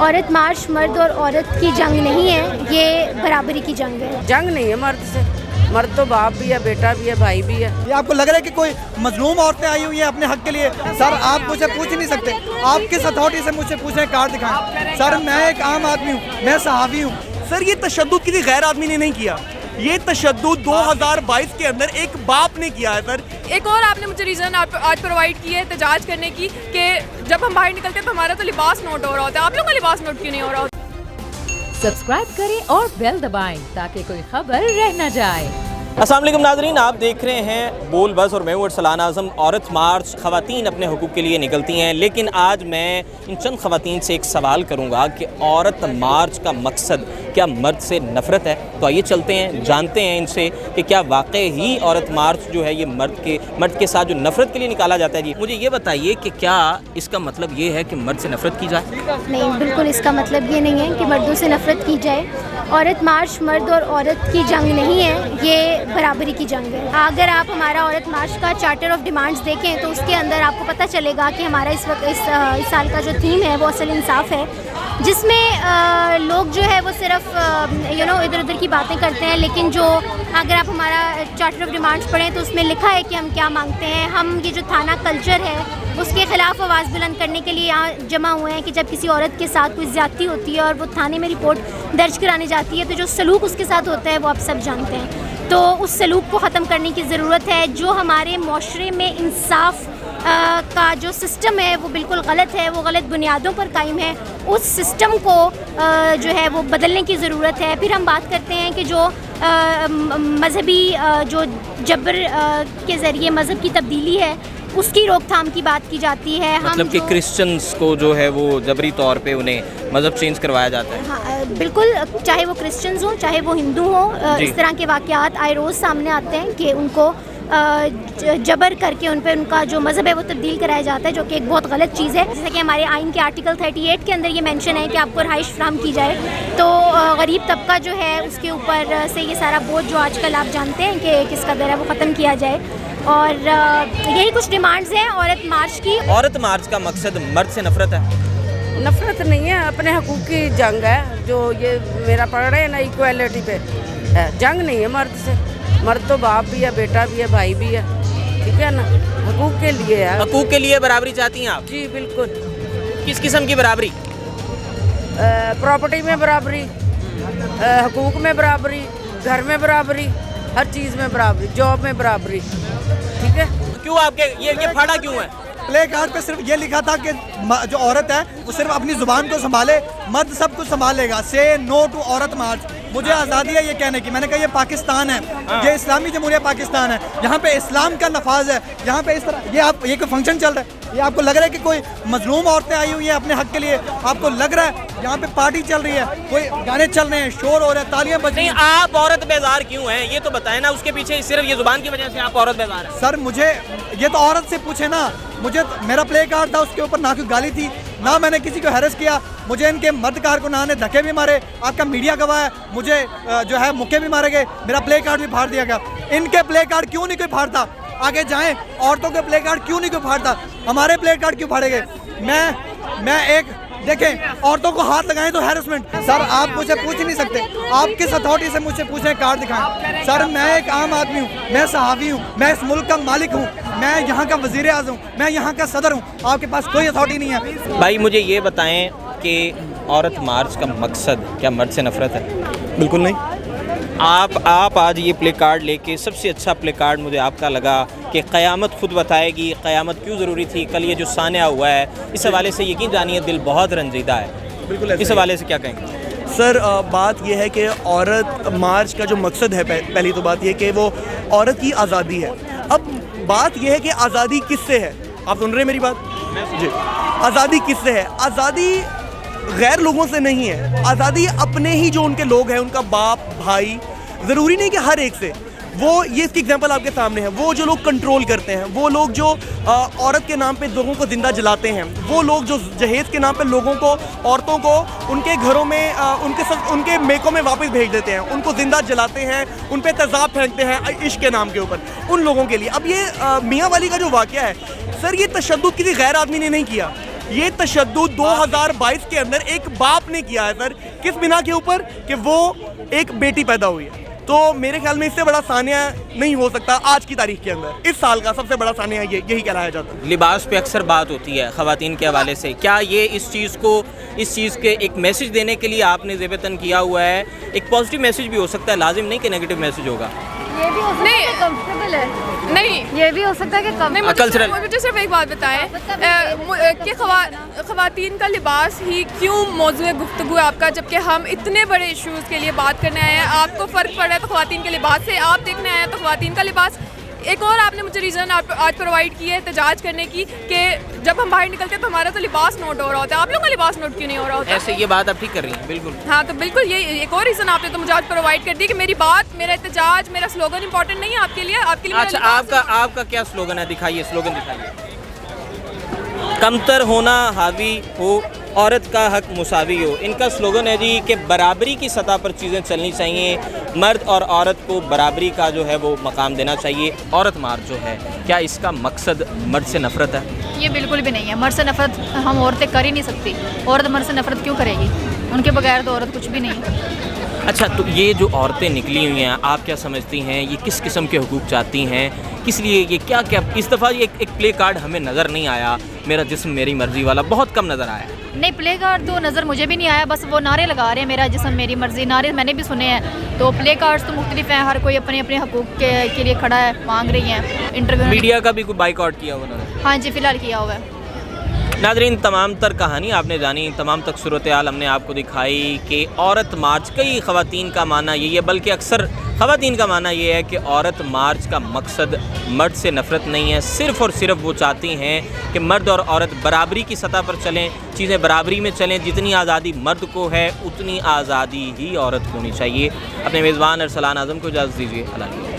औरत मार्च मर्द और औरत की जंग नहीं है, ये बराबरी की जंग है। जंग नहीं है मर्द से, मर्द तो बाप भी है, बेटा भी है, भाई भी है। ये आपको लग रहा है कि कोई मजलूम औरतें आई हुई हैं अपने हक के लिए? सर आप मुझे पूछ नहीं सकते, आप किस अथॉरिटी से मुझसे पूछें, कार्ड दिखाएं। सर मैं एक आम आदमी हूँ, मैं सहावी हूँ। सर ये तशद्दुद किसी गैर आदमी ने नहीं किया, ये तशद्दुद 2022 के अंदर एक बाप ने किया है। सर एक और आपने मुझे रीज़न आज प्रोवाइड की है एहतजाज करने की कि जब हम बाहर निकलते हैं तो हमारा तो लिबास नोट हो रहा होता है, आप लोगों का लिबास नोट क्यों नहीं हो रहा होता? सब्सक्राइब करें और बेल दबाएं ताकि कोई खबर रह न जाए। अस्सलाम वालेकुम नाज़रीन, आप देख रहे हैं बोल बस और मैं हूं अरसलान आज़म। औरत मार्च, ख़वातीन अपने हुकूक़ के लिए निकलती हैं, लेकिन आज मैं इन चंद ख़वातीन से एक सवाल करूंगा कि औरत मार्च का मकसद क्या मर्द से नफ़रत है? तो आइए चलते हैं, जानते हैं इनसे कि क्या वाकई ही औरत मार्च जो है ये मर्द के साथ जो नफ़रत के लिए निकाला जाता है। जी मुझे ये बताइए कि क्या इसका मतलब ये है कि मर्द से नफ़रत की जाए? नहीं, बिल्कुल इसका मतलब ये नहीं है कि मर्दों से नफ़रत की जाए। औरत मार्च मर्द और औरत की जंग नहीं है, ये बराबरी की जंग है। अगर आप हमारा औरत मार्च का चार्टर ऑफ डिमांड्स देखें तो उसके अंदर आपको पता चलेगा कि हमारा इस वक्त इस साल का जो थीम है वो असल इंसाफ है, जिसमें लोग जो है वो सिर्फ इधर उधर की बातें करते हैं, लेकिन जो अगर आप हमारा चार्टर ऑफ डिमांड्स पढ़ें तो उसमें लिखा है कि हम क्या मांगते हैं। हम ये जो थाना कल्चर है उसके ख़िलाफ़ आवाज़ बुलंद करने के लिए यहाँ जमा हुए हैं कि जब किसी औरत के साथ कोई ज़्यादती होती है और वो थाने में रिपोर्ट दर्ज कराने जाती है तो जो सलूक उसके साथ होता है वो आप सब जानते हैं। तो उस सलूक को ख़त्म करने की ज़रूरत है। जो हमारे माशरे में इंसाफ का जो सिस्टम है वो बिल्कुल गलत है, वो गलत बुनियादों पर कायम है। उस सिस्टम को जो है वो बदलने की ज़रूरत है। फिर हम बात करते हैं कि जो मजहबी जो जबर के ज़रिए मज़हब की तब्दीली है उसकी रोकथाम की बात की जाती है। मतलब कि क्रिश्चियंस को जो है वो जबरी तौर पे उन्हें मज़हब चेंज करवाया जाता है? हाँ बिल्कुल, चाहे वो क्रिश्चियंस हों चाहे वो हिंदू हों, इस तरह के वाक़यात आए रोज़ सामने आते हैं कि उनको जबर करके उन पर उनका जो मज़हब है वो तब्दील कराया जाता है, जो कि एक बहुत गलत चीज़ है। जैसे कि हमारे आइन के आर्टिकल 38 के अंदर ये मेंशन है कि आपको रहाइश फराहम की जाए, तो गरीब तबका जो है उसके ऊपर से ये सारा बोझ जो आजकल आप जानते हैं कि किस कदर है वो ख़त्म किया जाए। और यही कुछ डिमांड्स हैं औरत मार्च की। औरत मार्च का मकसद मर्द से नफ़रत है? नफरत नहीं है, अपने हकूक़ की जंग है। जो ये मेरा पढ़ रहे हैं ना, इक्वालिटी पे है, जंग नहीं है मर्द से। मर्द तो बाप भी है, बेटा भी है, भाई भी है, ठीक है ना। हकूक़ के लिए है। हकूक़ के लिए बराबरी चाहती हैं आप? जी बिल्कुल। किस किस्म की बराबरी? प्रॉपर्टी में बराबरी, हकूक़ में बराबरी, घर में बराबरी, हर चीज़ में बराबरी, जॉब में बराबरी, ठीक है। क्यों आपके ये फाड़ा क्यों है? प्ले कार्ड पे सिर्फ ये लिखा था कि जो औरत है वो सिर्फ अपनी जुबान को संभाले, मर्द सब कुछ संभालेगा। से नो टू औरत मार्च। मुझे आज़ादी है ये कहने की। मैंने कहा ये पाकिस्तान है, ये इस्लामी जमहूरिया पाकिस्तान है, यहाँ पे इस्लाम का नफाज है। यहाँ पे इस तरह ये कोई फंक्शन चल रहा है, ये आपको लग रहा है कि कोई मजलूम औरतें आई हुई हैं अपने हक के लिए? आपको लग रहा है यहाँ पे पार्टी चल रही है, कोई गाने चल रहे हैं, शोर हो रहा है, तालियां बज रही हैं? आप औरत बेजार क्यों हैं ये तो बताएं ना। उसके पीछे सिर्फ ये जुबान की वजह से आप औरत बेजार हैं? सर मुझे ये तो औरत से पूछे ना। मुझे मेरा प्ले कार्ड था, उसके ऊपर ना कोई गाली थी, ना मैंने किसी को हैरेस किया। मुझे इनके मर्द कारकुनान ने धक्के भी मारे, आपका मीडिया गवाह है। मुझे जो है मुक्के भी मारे गए, मेरा प्ले कार्ड भी फाड़ दिया गया। इनके प्ले कार्ड क्यों नहीं कोई फाड़ता? आगे जाएं, औरतों के प्ले कार्ड क्यों नहीं कोई फाड़ता? हमारे प्ले कार्ड क्यों फाड़े गए? मैं एक देखें, औरतों को हाथ लगाएं तो हैरेसमेंट। सर आप मुझे पूछ नहीं सकते, आप किस अथॉरिटी से मुझसे पूछें, कार्ड दिखाएं। सर मैं एक आम आदमी हूँ, मैं सहावी हूँ, मैं इस मुल्क का मालिक हूँ, मैं यहाँ का वज़ीर आज़म हूँ, मैं यहाँ का सदर हूँ। आपके पास कोई अथॉरिटी नहीं है। भाई मुझे ये बताएं कि औरत मार्च का मकसद क्या मर्द से नफ़रत है? बिल्कुल नहीं। आप आज ये प्ले कार्ड लेके, सबसे अच्छा प्ले कार्ड मुझे आपका लगा कि क़यामत खुद बताएगी, क़यामत क्यों ज़रूरी थी, कल ये जो सानिया हुआ है, इस हवाले से यकीन जानिए दिल बहुत रंजीदा है। बिल्कुल इस हवाले से क्या कहेंगे? सर बात यह है कि औरत मार्च का जो मकसद है, पहली तो बात यह कि वो औरत की आज़ादी है। अब बात यह है कि आज़ादी किससे है? आप सुन रहे हैं मेरी बात? जी। आज़ादी किससे है? आज़ादी गैर लोगों से नहीं है, आज़ादी अपने ही जो उनके लोग हैं, उनका बाप भाई, ज़रूरी नहीं कि हर एक से। वो ये इसकी एग्जांपल आपके सामने है। वो जो लोग कंट्रोल करते हैं, वो लोग जो औरत के नाम पे लोगों को ज़िंदा जलाते हैं, वो लोग जो जहेज़ के नाम पे लोगों को, औरतों को उनके घरों में उनके मेकों में वापस भेज देते हैं, उनको ज़िंदा जलाते हैं, उन पे तेज़ाब फेंकते हैं इश्क के नाम के ऊपर, उन लोगों के लिए। अब ये मियाँ वाली का जो वाक़या है सर, ये तशद्दुद किसी गैर आदमी ने नहीं किया, ये तशद्दुद 2022 के अंदर एक बाप ने किया है सर, किस बिना के ऊपर कि वो एक बेटी पैदा हुई है। तो मेरे ख्याल में इससे बड़ा सानिया नहीं हो सकता आज की तारीख के अंदर। इस साल का सबसे बड़ा सानिया यही कहलाया जाता है। लिबास पे अक्सर बात होती है ख़वातीन के हवाले से, क्या ये इस चीज़ के एक मैसेज देने के लिए आपने ज़ेबतन किया हुआ है? एक पॉजिटिव मैसेज भी हो सकता है, लाजिम नहीं कि नेगेटिव मैसेज होगा। ये भी हो सकता है कि कंफर्टेबल है, नहीं ये भी हो सकता है कि कम नहीं, कल्चरल मुझे सिर्फ एक बात बताएं कि ख़वातीन का लिबास ही क्यों मौजूद गुफ्तगू है आपका, जबकि हम इतने बड़े इश्यूज़ के लिए बात करने आए हैं। आपको फ़र्क पड़ रहा है तो ख़वातीन के लिबास से, आप देखने आए हैं तो ख़वातीन का लिबास। एक और आपने मुझे रीज़न आज प्रोवाइड की है एहतजाज करने की कि जब हम बाहर निकलते हैं तो हमारा तो लिबास नोट हो रहा होता है, आप लोगों का लिबास नोट क्यों नहीं हो रहा होता? ऐसे ये बात आप ठीक कर रही हैं, बिल्कुल। हाँ, तो बिल्कुल ये एक और रीज़न आपने तो मुझे आज प्रोवाइड कर दी कि मेरी बात, मेरा एहतजाज, मेरा स्लोगन इंपॉर्टेंट नहीं है आपके लिए। अच्छा, आपका क्या स्लोगन है? दिखाइए, स्लोगन दिखाइए। कमतर होना हावी हो, औरत का हक मुसावी हो। इनका स्लोगन है जी कि बराबरी की सतह पर चीज़ें चलनी चाहिए, मर्द और औरत को बराबरी का जो है वो मकाम देना चाहिए। औरत मार्च जो है, क्या इसका मकसद मर्द से नफ़रत है? ये बिल्कुल भी नहीं है। मर्द से नफ़रत हम औरतें कर ही नहीं सकती। औरत मर्द से नफ़रत क्यों करेगी? उनके बगैर तो औरत कुछ भी नहीं है। अच्छा, तो ये जो औरतें निकली हुई हैं, आप क्या समझती हैं ये किस किस्म के हुकूक चाहती हैं? किस लिए ये क्या इस दफ़ा ये एक प्ले कार्ड हमें नज़र नहीं आया, मेरा जिस्म मेरी मर्ज़ी वाला बहुत कम नज़र आया। नहीं, प्ले कार्ड तो नज़र मुझे भी नहीं आया, बस वो नारे लगा रहे हैं मेरा जिस्म मेरी मर्ज़ी। नारे मैंने भी सुने हैं, तो प्ले कार्ड्स तो मुख्तलिफ हैं, हर कोई अपने अपने हकूक़ के लिए खड़ा है, मांग रही हैं। इंटरव्यू मीडिया का भी कोई बाइकआउट किया हुआ उन्होंने? हाँ जी, फ़िलहाल किया हुआ है। नादरीन, तमाम तर कहानी आपने जानी, तमाम तक सूरत हाल हमने आपको दिखाई कि औरत मार्च, कई ख़वातीन का मानना यही है, बल्कि अक्सर ख़वातीन का मानना ये है कि औरत मार्च का मकसद मर्द से नफ़रत नहीं है, सिर्फ़ और सिर्फ वो चाहती हैं कि मर्द और औरत बराबरी की सतह पर चलें, चीज़ें बराबरी में चलें। जितनी आज़ादी मर्द को है उतनी आज़ादी ही औरत को होनी चाहिए। अपने मेज़बान अरसलान आज़म को इजाज़त दीजिए। अल्लाह।